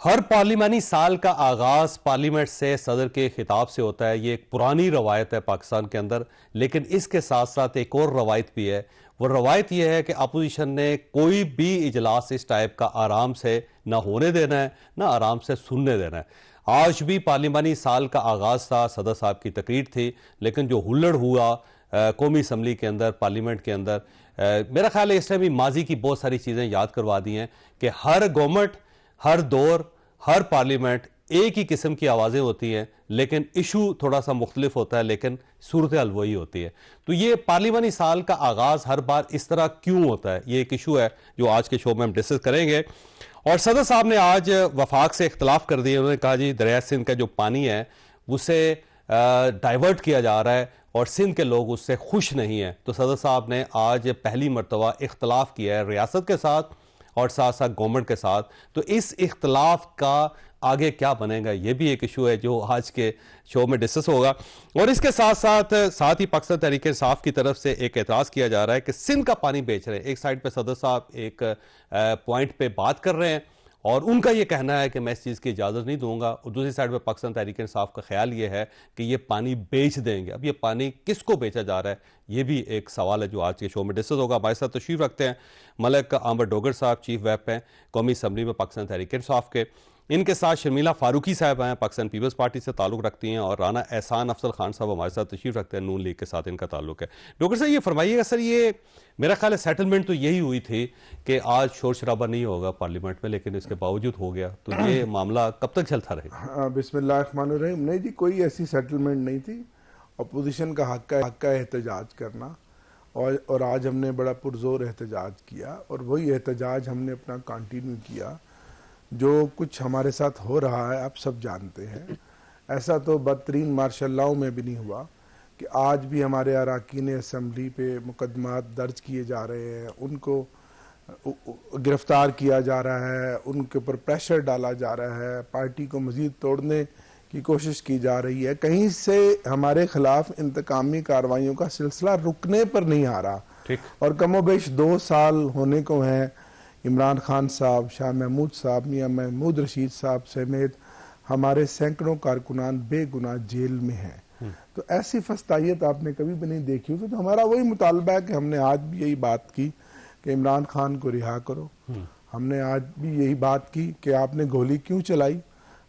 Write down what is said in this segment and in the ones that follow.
हर पार्लिमानी साल का आगाज पार्लियामेंट से सदर के खिताब से होता है। ये एक पुरानी रवायत है पाकिस्तान के अंदर, लेकिन इसके साथ साथ एक और रवायत भी है। वो रवायत यह है कि अपोजिशन ने कोई भी इजलास इस टाइप का आराम से ना होने देना है, ना आराम से सुनने देना है। आज भी पार्लिमानी साल का आगाज था, सदर साहब की तकरीर थी, लेकिन जो हुल्लड़ हुआ कौमी असम्बली के अंदर, पार्लियामेंट के अंदर, मेरा ख्याल है इसने भी माजी की बहुत सारी चीज़ें याद करवा दी हैं कि हर गवर्नमेंट, हर दौर, हर पार्लियामेंट एक ही किस्म की आवाज़ें होती हैं, लेकिन इशू थोड़ा सा मुख्तलिफ होता है, लेकिन सूरत हाल वही होती है। तो ये पार्लिमानी साल का आगाज़ हर बार इस तरह क्यों होता है, ये एक इशू है जो आज के शो में हम डिस्कस करेंगे। और सदर साहब ने आज वफाक से इख्तलाफ कर दिए। उन्होंने कहा जी दरिया सिंध का जो पानी है उसे डाइवर्ट किया जा रहा है और सिंध के लोग उससे खुश नहीं हैं। तो सदर साहब ने आज पहली मरतबा इख्तलाफ किया है रियासत के साथ और साथ साथ गवर्नमेंट के साथ। तो इस इख्तलाफ का आगे क्या बनेगा, ये भी एक इशू है जो आज के शो में डिस्कस होगा। और इसके साथ साथ ही पाकिस्तान तहरीक इंसाफ की तरफ से एक एतराज़ किया जा रहा है कि सिंध का पानी बेच रहे हैं। एक साइड पे सदर साहब एक पॉइंट पे बात कर रहे हैं और उनका ये कहना है कि मैं इस चीज़ की इजाज़त नहीं दूंगा, और दूसरी साइड पे पाकिस्तान तहरीक इंसाफ का ख्याल ये है कि ये पानी बेच देंगे। अब ये पानी किसको बेचा जा रहा है, ये भी एक सवाल है जो आज के शो में डिस्कस होगा। हमारे साथ तशरीफ रखते हैं मलिक आंबर डोगर साहब, चीफ व्हिप हैं कौमी असम्बली में पाकिस्तान तहरीक इंसाफ के। इनके साथ शर्मिला फारूकी साहब हैं, पाकिस्तान पीपल्स पार्टी से ताल्लुक़ रखती हैं, और राना एहसान अफजल खान साहब हमारे साथ तशरीफ रखते हैं, नून लीग के साथ इनका ताल्लुक़ है। डोगर साहब ये फरमाइएगा सर, ये मेरा ख्याल है सेटलमेंट तो यही हुई थी कि आज शोर शराबा नहीं होगा पार्लियामेंट में, लेकिन इसके बावजूद हो गया, तो ये मामला कब तक चलता रहेगा? बिस्मिल्लाहिर्रहमानिर्रहीम। नहीं जी, कोई ऐसी सेटलमेंट नहीं थी। अपोजिशन का हक है एहतजाज करना, और आज हमने बड़ा पुरजोर एहतजाज किया, और वही एहतजाज हमने अपना कंटिन्यू किया। जो कुछ हमारे साथ हो रहा है आप सब जानते हैं। ऐसा तो बदतरीन मार्शल लॉ में भी नहीं हुआ कि आज भी हमारे अरकान असम्बली पे मुकदमात दर्ज किए जा रहे हैं, उनको गिरफ्तार किया जा रहा है, उनके ऊपर प्रेशर डाला जा रहा है, पार्टी को मज़ीद तोड़ने की कोशिश की जा रही है। कहीं से हमारे खिलाफ इंतकामी कार्रवाइयों का सिलसिला रुकने पर नहीं आ रहा। और कमोबेश 2 साल होने को हैं। इमरान खान साहब, शाह महमूद साहब, मियां महमूद रशीद साहब समेत हमारे सैकड़ों कारकुनान बेगुनाह जेल में हैं। तो ऐसी फस्तायत आपने कभी भी नहीं देखी होगी। तो हमारा वही मुतालबा है कि हमने आज भी यही बात की कि इमरान खान को रिहा करो। हमने आज भी यही बात की कि आपने गोली क्यों चलाई।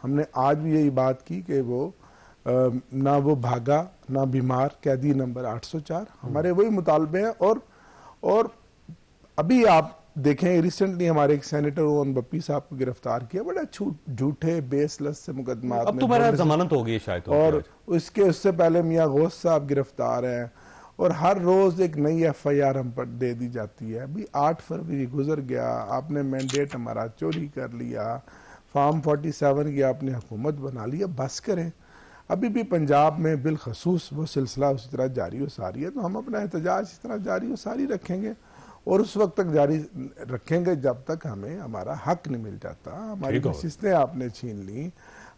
हमने आज भी यही बात की कि वो ना वो भागा ना बीमार, कैदी नंबर 804। हमारे वही मुतालबे हैं। और अभी आप देखें, रिसेंटली हमारे एक सेनेटर ओवन बप्पी साहब को गिरफ्तार किया, बड़ा झूठे बेसलेस से मुकदमा। अब तो मेरा जमानत हो गई शायद। और उससे पहले मियां गौस साहब गिरफ्तार हैं, और हर रोज एक नई FIR हम पर दे दी जाती है। अभी 8 फरवरी गुजर गया, आपने मैंडेट हमारा चोरी कर लिया, फॉर्म 47 की आपने हुकूमत बना लिया, बस करें। अभी भी पंजाब में बिलखसूस वो सिलसिला उसी तरह जारी व सारी है। तो हम अपना एहतजाज इस तरह जारी व सारी रखेंगे, और उस वक्त तक जारी रखेंगे जब तक हमें हमारा हक नहीं मिल जाता। हमारी नशिस्तें आपने छीन ली,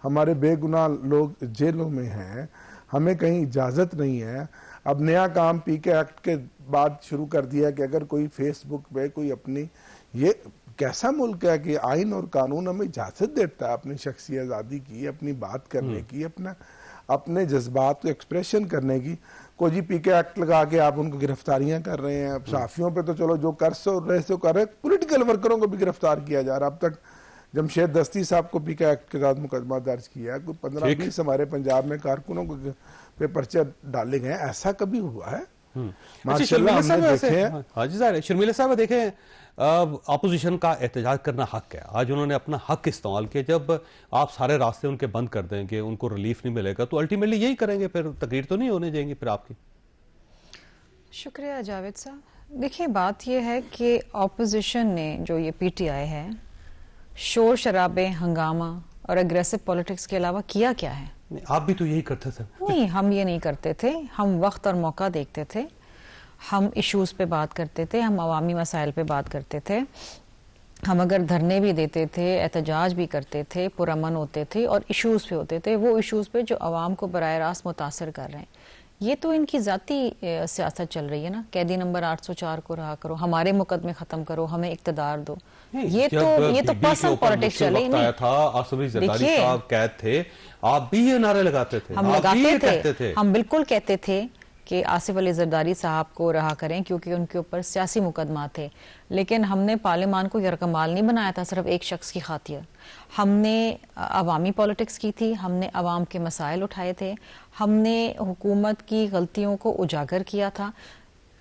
हमारे बेगुनाह लोग जेलों में हैं, हमें कहीं इजाज़त नहीं है। अब नया काम PK एक्ट के बाद शुरू कर दिया कि अगर कोई फेसबुक पे कोई अपनी, ये कैसा मुल्क है कि आइन और कानून हमें इजाज़त देता है अपनी शख्सी आज़ादी की, अपनी बात करने की, अपने जज्बात को एक्सप्रेशन करने की। को जी PK एक्ट लगा के आप उनको गिरफ्तारियां कर रहे हैं। साफियों पे तो चलो जो कर रहे सो कर रहे, पॉलिटिकल वर्करों को भी गिरफ्तार किया जा रहा है। अब तक जमशेद दस्ती साहब को PK एक्ट के साथ मुकदमा दर्ज किया है। कोई 15-20 हमारे पंजाब में कारकुनों को पे पर्चे डाले गए। ऐसा कभी हुआ है? माशाल्लाह हमने देखे। हाँ जी सर, शर्मिला साहब देखें, अपोजिशन का एहतजाज करना हक है। आज उन्होंने अपना हक इस्तेमाल किया। जब आप सारे रास्ते उनके बंद कर देंगे, उनको रिलीफ नहीं मिलेगा, तो अल्टीमेटली यही करेंगे, फिर तकरीर तो नहीं होने देंगे फिर आपकी। शुक्रिया जावेद साहब। देखिए, बात यह है कि अपोजिशन ने जो ये PTI है, शोर शराबे, हंगामा और अग्रेसिव पॉलिटिक्स के अलावा किया क्या है? आप भी तो यही करते थे। नहीं, हम ये नहीं करते थे। हम वक्त और मौका देखते थे, हम इश्यूज पे बात करते थे, हम अवामी मसाइल पे बात करते थे। हम अगर धरने भी देते थे, एहतजाज भी करते थे, पुरअमन होते थे और इश्यूज पे होते थे, वो इश्यूज पे जो अवाम को बराह रास्त मुतासर कर रहे हैं। ये तो इनकी जाती सियासत चल रही है ना, कैदी नंबर 804 को रहा करो, हमारे मुकदमे खत्म करो, हमें इक्तदार दो। ये तो पर्सनल पॉलिटिक्स चल रही है था। आसिफ अली जरदारी साहब कैद थे, आप भी ये नारे लगाते थे, हम लगाते थे, हम बिल्कुल कहते थे कि आसिफ अली जरदारी साहब को रहा करें क्योंकि उनके ऊपर सियासी मुकदमा थे, लेकिन हमने पार्लियामान को यरकमाल नहीं बनाया था सिर्फ एक शख्स की खातिर। हमने अवामी पॉलिटिक्स की थी, हमने अवाम के मसाइल उठाए थे, हमने हुकूमत की गलतियों को उजागर किया था।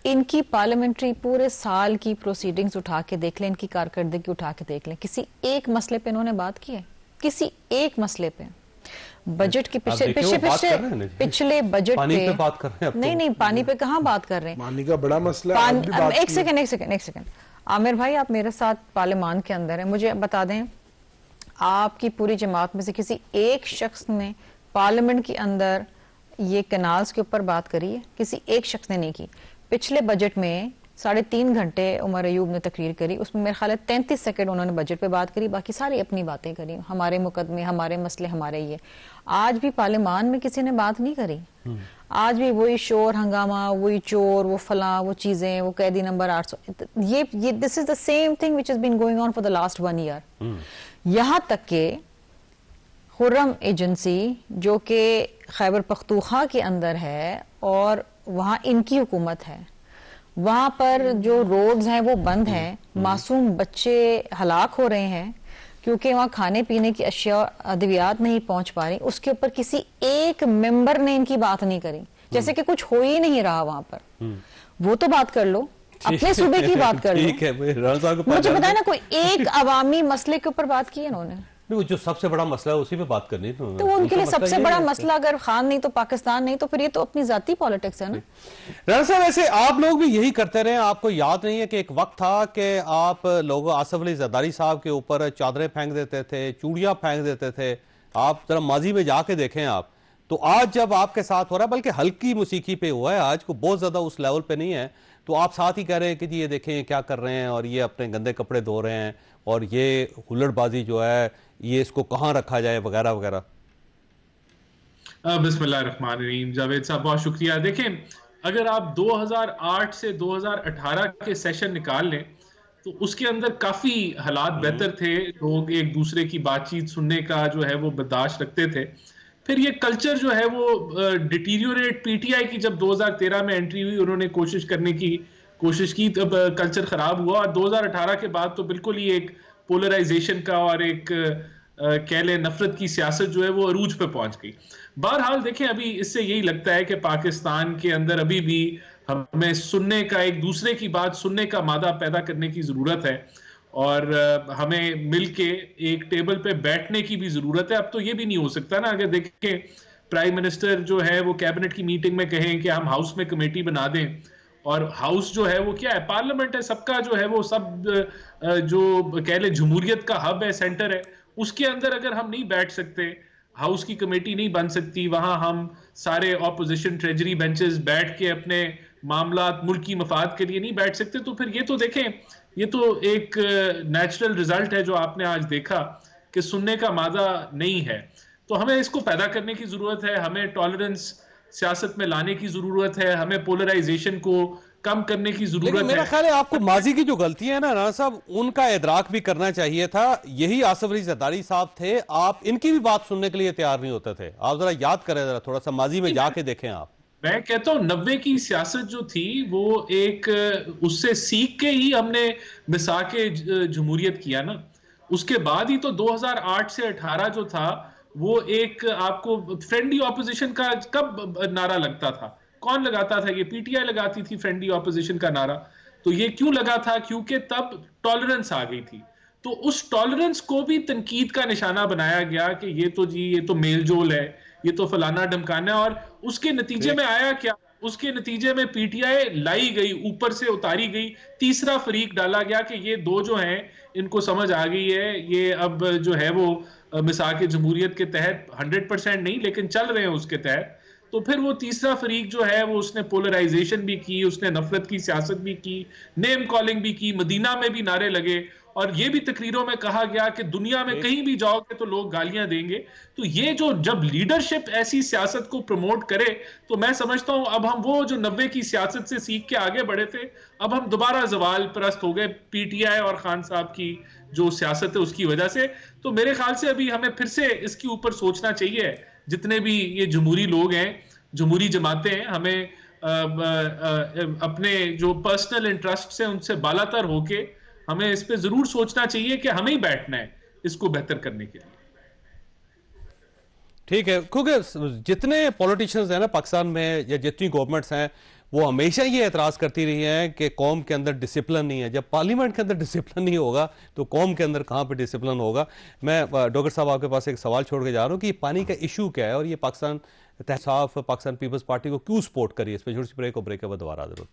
इनकी पार्लियामेंट्री पूरे साल की प्रोसीडिंग्स उठा के देख लें, इनकी कारकर्दगी उठा के देख लें, किसी एक मसले पे इन्होंने बात की है? किसी एक मसले पे? बजट के पिछले बजट पे बात कर रहे हैं। नहीं, पानी पे कहाँ बात कर रहे हैं? पानी का बड़ा मसला है। एक सेकंड आमिर भाई, आप मेरे साथ पार्लियामान के अंदर हैं, मुझे बता दें आपकी पूरी जमात में से किसी एक शख्स ने पार्लियामेंट के अंदर ये कैनाल्स के ऊपर बात करी है? किसी एक शख्स ने नहीं की। पिछले बजट में 3.5 घंटे उमर अयूब ने तकरीर करी, उसमें मेरे ख्याल है 33 सेकंड उन्होंने बजट पे बात करी, बाकी सारी अपनी बातें करी, हमारे मुकदमे, हमारे मसले, हमारे ये। आज भी पार्लियामान में किसी ने बात नहीं करी। आज भी वही शोर हंगामा, वही चोर, वो फला, वो चीजें, वो कैदी नंबर 800, ये this is the same thing which has been going on for the last 1 year. यहां तक के खुर्रम एजेंसी जो कि खैबर पख्तूनख्वा के अंदर है और वहां इनकी हुकूमत है, वहां पर जो रोड्स हैं वो बंद हैं, मासूम बच्चे हलाक हो रहे हैं क्योंकि वहां खाने पीने की अशिया, अद्वियात नहीं पहुंच पा रही। उसके ऊपर किसी एक मेंबर ने इनकी बात नहीं करी, जैसे कि कुछ हो ही नहीं रहा वहां पर। वो तो बात कर लो, अपने सूबे की बात कर लो। मुझे बताया ना, कोई एक अवामी मसले के ऊपर बात की है उन्होंने? नहीं, जो सबसे बड़ा मसला है उसी पे बात करनी है। तो उनके लिए सबसे बड़ा मसला अगर खान नहीं तो पाकिस्तान नहीं, तो फिर ये तो अपनी जाती पॉलिटिक्स है ना। राणा साहब, वैसे आप लोग भी यही करते रहे, आपको याद नहीं है कि एक वक्त था कि आप लोग आसिफ अली जरदारी साहब के ऊपर चादरें फेंक देते थे, चूड़ियां फेंक देते थे? आप जरा माजी में जाके देखें आप, तो आज जब आपके साथ हो रहा है, बल्कि हल्की मौसीकी पे हुआ है, आज को बहुत ज्यादा उस लेवल पे नहीं है, तो आप साथ ही कह रहे हैं कि जी ये देखें क्या कर रहे हैं और ये अपने गंदे कपड़े धो रहे हैं और ये हुल्लड़बाजी जो है ये इसको कहाँ रखा जाए वगैरह वगैरह। बिस्मिल्लाहिर्रहमानिर्रहीम। जावेद साहब बहुत शुक्रिया। देखें, अगर आप 2008 से 2018 के सेशन निकाल लें तो उसके अंदर काफी हालात बेहतर थे, लोग एक दूसरे की बातचीत सुनने का जो है वो बर्दाश्त रखते थे। फिर ये कल्चर जो है वो डिटीरियोरेट, पीटीआई की जब 2013 में एंट्री हुई, उन्होंने कोशिश की तब कल्चर खराब हुआ, और 2018 के बाद तो बिल्कुल ही एक पोलराइजेशन का और एक कह लें नफरत की सियासत जो है वो अरूज पे पहुंच गई। बहरहाल देखें, अभी इससे यही लगता है कि पाकिस्तान के अंदर अभी भी हमें सुनने का, एक दूसरे की बात सुनने का मादा पैदा करने की जरूरत है, और हमें मिलके एक टेबल पे बैठने की भी जरूरत है। अब तो ये भी नहीं हो सकता ना, अगर देखें प्राइम मिनिस्टर जो है वो कैबिनेट की मीटिंग में कहें कि हम हाउस में कमेटी बना दें, और हाउस जो है वो क्या है, पार्लियामेंट है, सबका जो है वो सब जो कह ले जमहूरियत का हब है, सेंटर है, उसके अंदर अगर हम नहीं बैठ सकते, हाउस की कमेटी नहीं बन सकती, वहां हम सारे ऑपोजिशन ट्रेजरी बेंचेस बैठ के अपने मामलात मुल्की मफाद के लिए नहीं बैठ सकते, तो फिर ये तो देखें, ये तो एक नेचुरल रिजल्ट है जो आपने आज देखा कि सुनने का मादा नहीं है। तो हमें इसको पैदा करने की जरूरत है, हमें टॉलरेंस सियासत में लाने की जरूरत है, हमें पोलराइजेशन को कम करने की जरूरत है। मेरा ख्याल है आपको माजी की जो गलतियां है ना राणा साहब, उनका इदराक भी करना चाहिए था। यही आसिफ अली जरदारी साहब थे, आप इनकी भी बात सुनने के लिए तैयार नहीं होते थे। आप जरा याद करें, जरा थोड़ा सा माजी में जाके देखें आप। मैं कहता हूं 90 की सियासत जो थी वो एक, उससे सीख के ही हमने मिसाके जमहूरियत किया ना। उसके बाद ही तो 2008 से 18 जो था वो एक आपको फ्रेंडली ऑपोजिशन का कब नारा लगता था, कौन लगाता था? ये पीटीआई लगाती थी फ्रेंडली ऑपोजिशन का नारा। तो ये क्यों लगा था? क्योंकि तब टॉलरेंस आ गई थी, तो उस टॉलरेंस को भी तनकीद का निशाना बनाया गया कि ये तो जी ये तो मेलजोल है, ये तो फलाना ढमकाना। और उसके नतीजे में आया क्या? उसके नतीजे में पीटीआई लाई गई, ऊपर से उतारी गई, तीसरा फरीक डाला गया कि ये दो जो हैं इनको समझ आ गई है, ये अब जो है वो मिसाके जमहूरियत के तहत 100% नहीं लेकिन चल रहे हैं उसके तहत। तो फिर वो तीसरा फरीक जो है वो उसने पोलराइजेशन भी की, उसने नफरत की सियासत भी की, नेम कॉलिंग भी की, मदीना में भी नारे लगे, और ये भी तकरीरों में कहा गया कि दुनिया में कहीं भी जाओगे तो लोग गालियां देंगे। तो ये जो जब लीडरशिप ऐसी सियासत को प्रमोट करे, तो मैं समझता हूं अब हम वो जो 90 की सियासत से सीख के आगे बढ़े थे, अब हम दोबारा जवाल परस्त हो गए पीटीआई और खान साहब की जो सियासत है उसकी वजह से। तो मेरे ख्याल से अभी हमें फिर से इसके ऊपर सोचना चाहिए, जितने भी ये जमहूरी लोग हैं, जमहूरी जमातें हैं, हमें अपने जो पर्सनल इंटरेस्ट है उनसे बालातर होके हमें इस पे जरूर सोचना चाहिए कि हमें ही बैठना है इसको बेहतर करने के लिए। ठीक है, क्योंकि जितने पॉलिटिशियंस हैं ना पाकिस्तान में या जितनी गवर्नमेंट्स हैं वो हमेशा ये एतराज करती रही हैं कि कौम के अंदर डिसिप्लिन नहीं है। जब पार्लियामेंट के अंदर डिसिप्लिन नहीं होगा तो कौम के अंदर कहाँ पे डिसिप्लिन होगा। मैं डॉक्टर साहब आपके पास एक सवाल छोड़ के जा रहा हूँ कि पानी का इशू क्या है और ये पाकिस्तान तहसाफ पाकिस्तान पीपल्स पार्टी को क्यों सपोर्ट करिए। इस पर छोटी सी ब्रेक और ब्रेक के बाद दोबारा जरूरत।